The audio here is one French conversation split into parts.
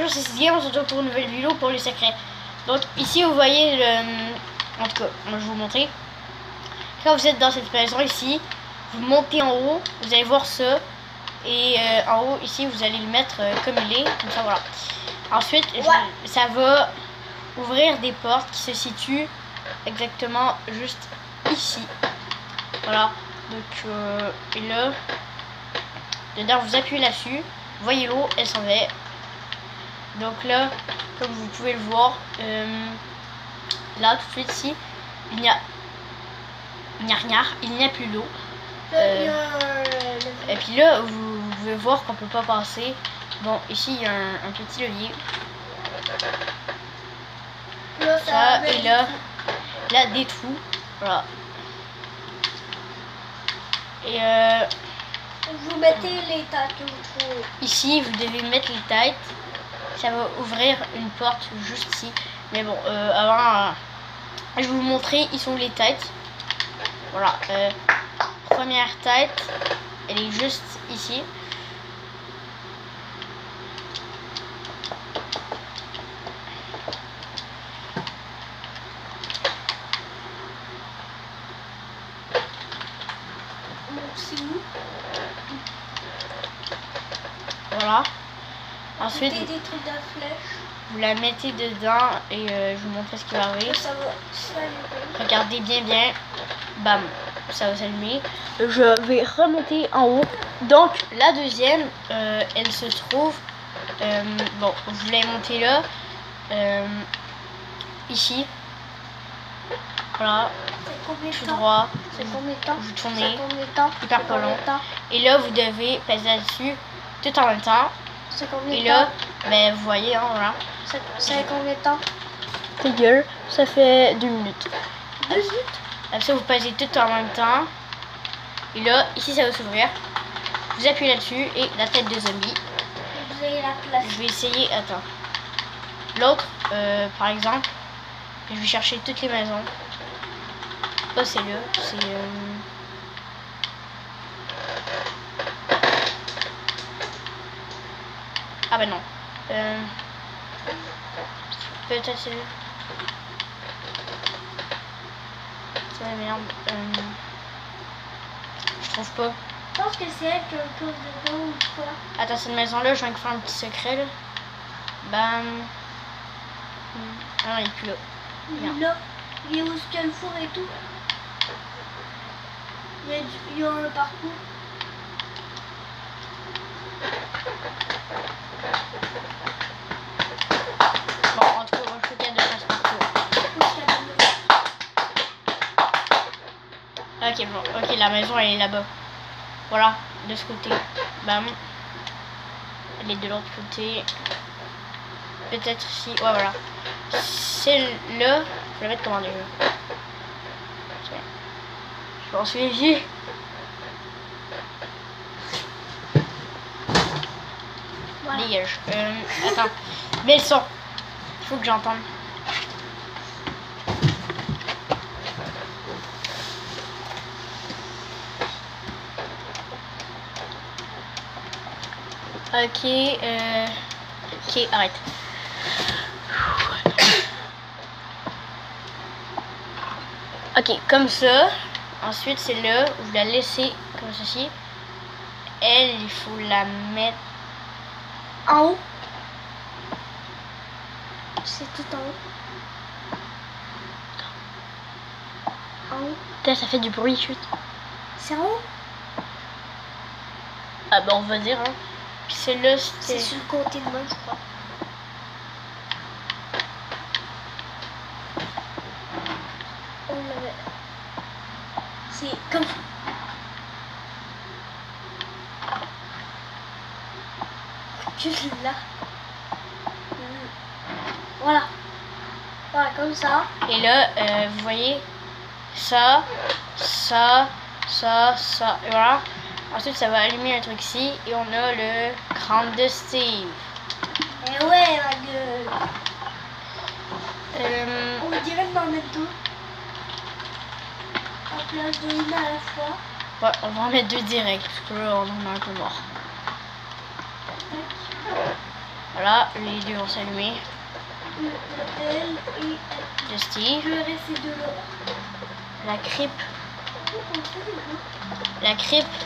bonjour, c'est Cécile, on se retrouve pour une nouvelle vidéo pour les secrets. Donc ici vous voyez le... En tout cas, moi je vais vous montrer. Quand vous êtes dans cette maison ici, vous montez en haut, vous allez voir ça. Et en haut ici vous allez le mettre comme il est, comme ça voilà. Ensuite ça va ouvrir des portes qui se situent exactement juste ici. Voilà, donc et là, dedans vous appuyez là-dessus, voyez l'eau, elle s'en va. Donc là, comme vous pouvez le voir, là tout de suite ici, il n'y a rien, il n'y a plus d'eau. Et puis là, vous pouvez voir qu'on peut pas passer. Bon, ici il y a un petit levier. Ça, et là des trous. Voilà. Et vous mettez les têtes que vous trouvez. Ici, vous devez mettre les têtes. Ça va ouvrir une porte juste ici. Mais bon, avant, je vais vous montrer. Ils sont les têtes. Voilà. Première tête, elle est juste ici. C'est où? Voilà. Ensuite, des trucs de flèche. Vous la mettez dedans et je vous montre ce qui va arriver. Ça va s'allumer. Regardez bien. Bam, ça va s'allumer. Je vais remonter en haut. Donc la deuxième, elle se trouve. Bon, je l'ai montée là. Ici. Voilà. Tout droit. C'est combien de temps? Vous tournez. Hyper pas long. Et là, vous devez passer là-dessus tout en même temps. C'est combien Et de là, temps? ben vous voyez, hein, voilà. C'est combien de temps? Ta gueule, ça fait 2 minutes. 2 minutes? Après ça, vous passez tout en même temps. Et là, ici, ça va s'ouvrir. Vous appuyez là-dessus et la tête de zombie. Vous avez la place. Je vais essayer, attends. L'autre, par exemple, je vais chercher toutes les maisons. Oh, c'est le, c'est... Ah bah non. Peut-être c'est le... C'est la merde. Je trouve pas. Je pense que c'est elle qui a un cause de dos ou quoi. Attends, cette maison-là, je viens de faire un petit secret là. Bam. Ah non, il est plus là. Là, il y a où est-ce qu'il y a le four et tout. Il y a un parcours. Bon, en tout cas, moi, je fais qu'il y a de place partout. Ok, bon, ok, la maison, elle est là-bas. Voilà, de ce côté. Bam. Elle est de l'autre côté. Peut-être ici. Ouais, voilà. Celle-là, je vais la mettre comment déjà. Je m'en suis ici. Voilà. Dégage. Attends. Mais le son. Il faut que j'entende. Ok. Ok, arrête. Ok, comme ça. Ensuite, c'est là, vous la laissez comme ceci. Elle, il faut la mettre en haut. C'est tout en haut. En haut. Putain, ça fait du bruit, chute. C'est en haut? Ah bah on va dire, hein. Puis celle-là, c'est sur le côté de moi, je crois. C'est comme ça. Juste là. Voilà. Voilà, comme ça. Et là, vous voyez, ça. Et voilà. Ensuite, ça va allumer un truc ici. Et on a le crâne de Steve. Eh ouais, ma gueule. On dirait d'en mettre deux. En place de une à la fois. Ouais, on va en mettre deux direct, parce que là, on en a un peu mort. Voilà, les deux vont s'allumer. L et De Steve. je vais rester de là. La crypte. La crypte.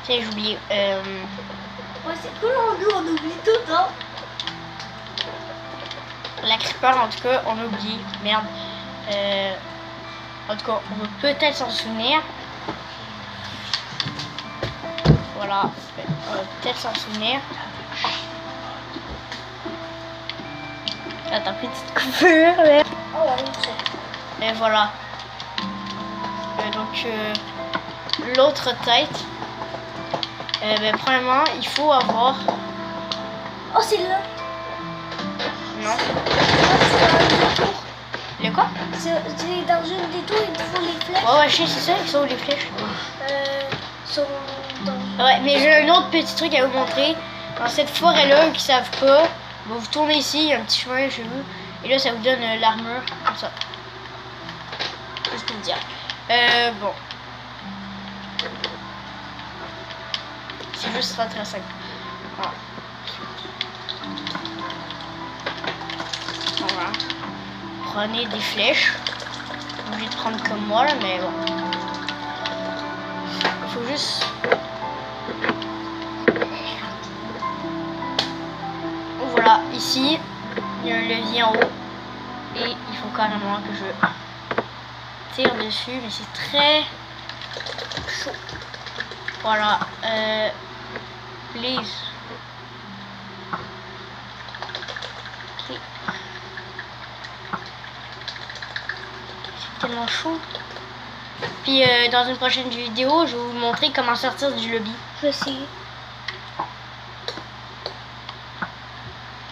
C'est j'ai oublié. Ouais, c'est cool, on oublie tout, hein. La creeper, en tout cas, on oublie. Merde. En tout cas, on peut peut-être s'en souvenir. Voilà. On va peut-être s'en souvenir. Attends, petite coupure. Mais... Oh, ouais, c'est... Et voilà. Donc, l'autre tête. Ben, premièrement, il faut avoir... Oh, c'est là. Non. C'est Le quoi? dans une détour, il te faut les flèches. Ouais, je sais, c'est ça, ils sont où les flèches? Sont dans... Ouais, mais j'ai un autre petit truc à vous montrer. Dans cette forêt-là, qui savent pas, vous tournez ici, il y a un petit chemin chez vous. Et là, ça vous donne l'armure, comme ça. Juste pour vous dire. Bon. C'est juste très simple. Voilà. Voilà. Prenez des flèches. Obligé de prendre comme moi, là, mais bon. Il faut juste... Voilà, ici, il y a un levier en haut. Et il faut carrément que je tire dessus, mais c'est très chaud. Voilà, please. Okay. C'est tellement chaud. Puis dans une prochaine vidéo, je vais vous montrer comment sortir du lobby. Je vais essayer.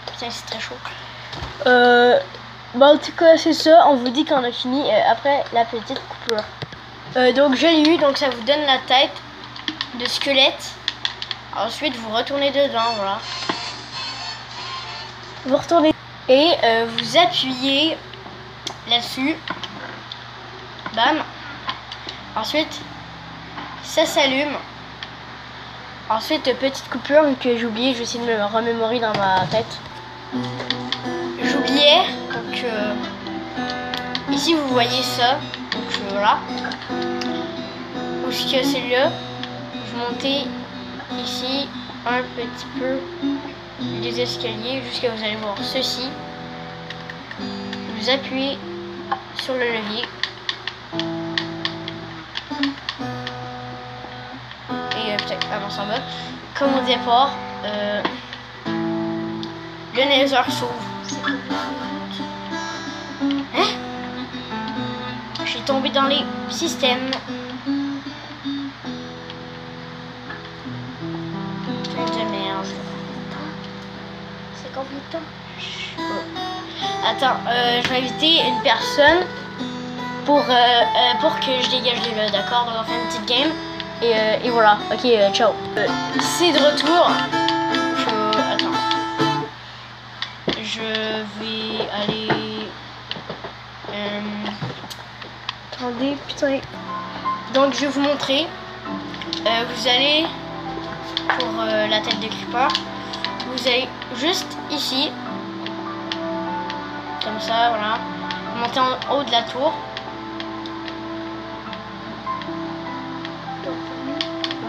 Putain, c'est très chaud. Bah en tout cas, c'est ça. On vous dit qu'on a fini après la petite coupure. Donc je l'ai eu, donc ça vous donne la tête de squelette. Ensuite, vous retournez dedans, voilà. Vous retournez et vous appuyez là-dessus. Bam. Ensuite, ça s'allume. Ensuite, petite coupure que j'ai oublié, je vais essayer de me remémorer dans ma tête. J'oubliais, donc ici vous voyez ça, donc voilà. Où est-ce que c'est là? Vous montez ici un petit peu les escaliers jusqu'à vous allez voir ceci. Vous appuyez sur le levier. Et peut-être avance en bas. Comme au départ, le nether s'ouvre. Hein? Je suis tombée dans les systèmes. De merde. C'est combien de temps? Attends, je vais inviter une personne pour que je dégage de là, d'accord? Donc on fait une petite game. Et voilà, ok, ciao. C'est de retour. Attends. Je vais aller... Attendez, putain. Donc je vais vous montrer. Vous allez pour la tête de creeper. Vous allez juste ici. Comme ça, voilà. Vous montez en haut de la tour.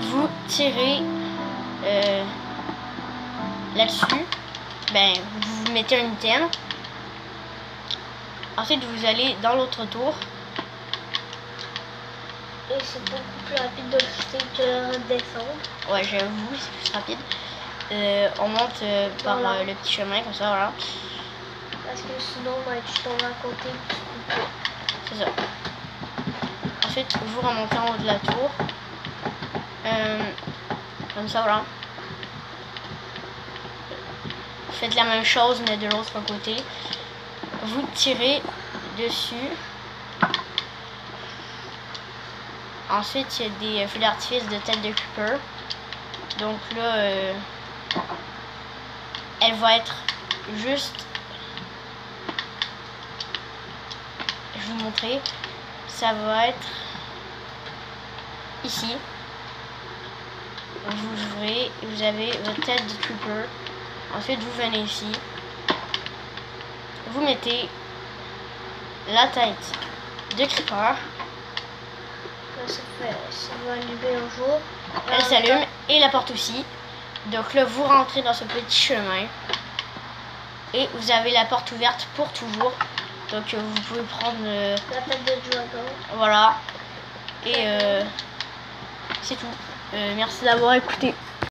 Vous tirez là-dessus. Ben, vous mettez un item. Ensuite, vous allez dans l'autre tour. Et c'est beaucoup plus rapide de monter que de descendre. Ouais, j'avoue, c'est plus rapide. On monte par Voilà. le petit chemin, comme ça, voilà. Parce que sinon, tu tombes à côté. C'est ça. Ensuite, vous remontez en haut de la tour. Comme ça, voilà. Vous faites la même chose, mais de l'autre côté. Vous tirez dessus. Ensuite, il y a des feux d'artifice de tête de creeper. Donc là, elle va être juste... Je vais vous montrer. Ça va être ici. Vous ouvrez et vous avez votre tête de creeper. Ensuite, vous venez ici. Vous mettez la tête de Creeper. Là, ça va allumer un jour. Elle s'allume et la porte aussi. Donc là, vous rentrez dans ce petit chemin. Et vous avez la porte ouverte pour toujours. Donc vous pouvez prendre... La tête de dragon. Voilà. Et c'est tout. Merci d'avoir écouté.